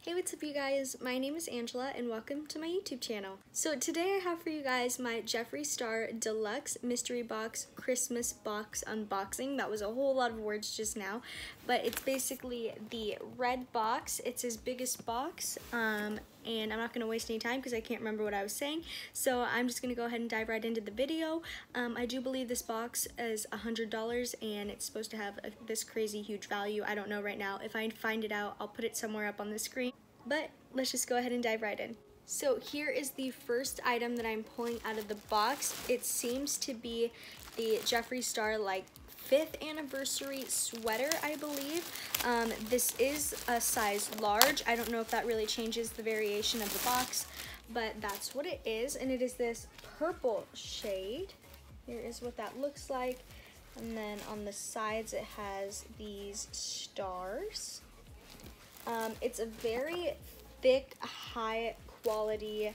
Hey, what's up you guys? My name is Angela and welcome to my YouTube channel. So today I have for you guys my Jeffree Star Deluxe Mystery Box Christmas Box unboxing. That was a whole lot of words just now, but it's basically the red box. It's his biggest box, and I'm not going to waste any time because I can't remember what I was saying. So I'm just going to go ahead and dive right into the video. I do believe this box is $100 and it's supposed to have this crazy huge value. I don't know right now. If I find it out, I'll put it somewhere up on the screen. But let's just go ahead and dive right in. So here is the first item that I'm pulling out of the box. It seems to be the Jeffree Star like 5th anniversary sweater, I believe. This is a size large. I don't know if that really changes the variation of the box, but that's what it is. And it is this purple shade. Here is what that looks like. And then on the sides it has these stars. It's a very thick, high quality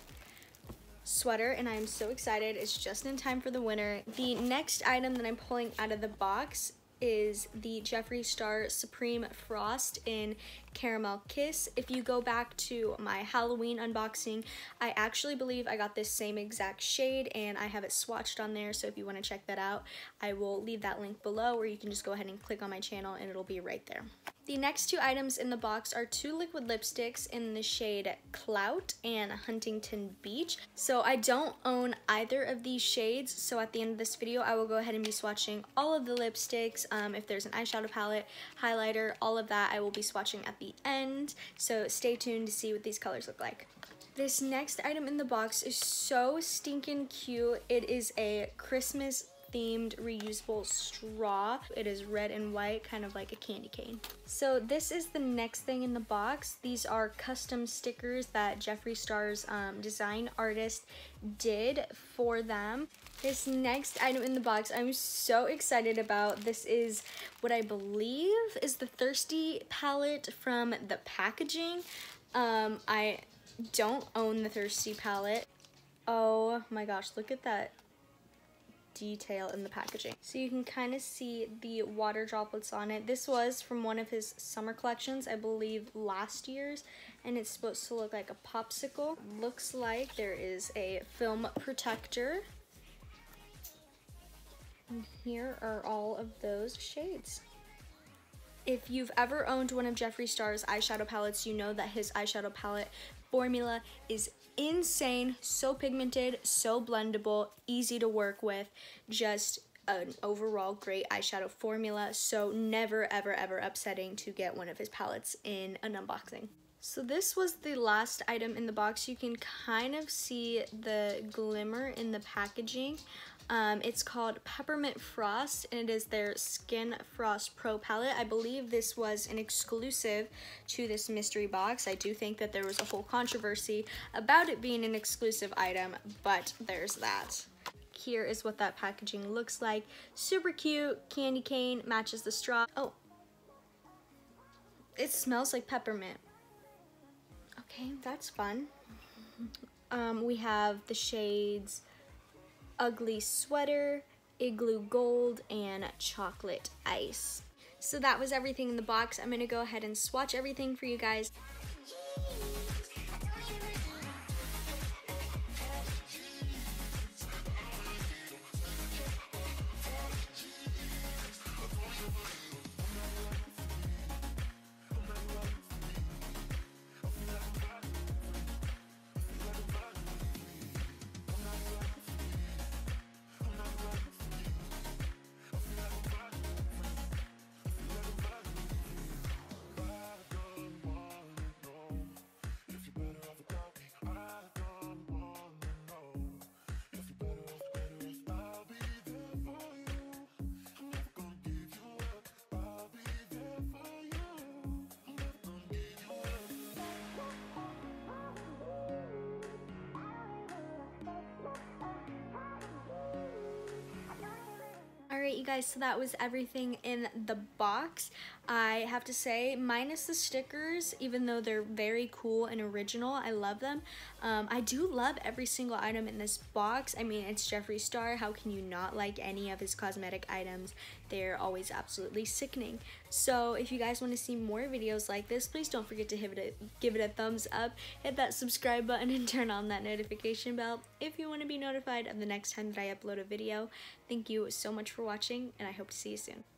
sweater and I'm so excited. It's just in time for the winter. The next item that I'm pulling out of the box is the Jeffree Star Supreme Frost in Caramel Kiss. If you go back to my Halloween unboxing, I actually believe I got this same exact shade and I have it swatched on there, so if you want to check that out, I will leave that link below, or you can just go ahead and click on my channel and it'll be right there. The next two items in the box are two liquid lipsticks in the shade Clout and Huntington Beach. So I don't own either of these shades, so at the end of this video I will go ahead and be swatching all of the lipsticks. If there's an eyeshadow palette, highlighter, all of that I will be swatching at the end, so stay tuned to see what these colors look like. This next item in the box is so stinking cute. It is a Christmas themed reusable straw. It is red and white, kind of like a candy cane. So this is the next thing in the box. These are custom stickers that Jeffree Star's design artist did for them. This next item in the box I'm so excited about. This is what I believe is the Thirsty palette from the packaging. I don't own the Thirsty palette. Oh my gosh, look at that detail in the packaging. So you can kind of see the water droplets on it. This was from one of his summer collections, I believe last year's, and it's supposed to look like a popsicle. Looks like there is a film protector. And here are all of those shades. If you've ever owned one of Jeffree Star's eyeshadow palettes, you know that his eyeshadow palette formula is insane, so pigmented, so blendable, easy to work with, just an overall great eyeshadow formula, so never ever ever upsetting to get one of his palettes in an unboxing. So this was the last item in the box. You can kind of see the glimmer in the packaging. It's called Peppermint Frost and it is their Skin Frost Pro palette. I believe this was an exclusive to this mystery box. I do think that there was a whole controversy about it being an exclusive item, but there's that. Here is what that packaging looks like. Super cute, candy cane, matches the straw. Oh, it smells like peppermint. Okay, that's fun. We have the shades Ugly Sweater, Igloo Gold, and Chocolate Ice. So that was everything in the box. I'm gonna go ahead and swatch everything for you guys. Alright you guys, so that was everything in the box. I have to say, minus the stickers, even though they're very cool and original, I love them. I do love every single item in this box. I mean, it's Jeffree Star, how can you not like any of his cosmetic items? they're always absolutely sickening. So if you guys want to see more videos like this, please don't forget to give it a thumbs up, hit that subscribe button, and turn on that notification bell if you want to be notified of the next time that I upload a video. Thank you so much for watching, and I hope to see you soon.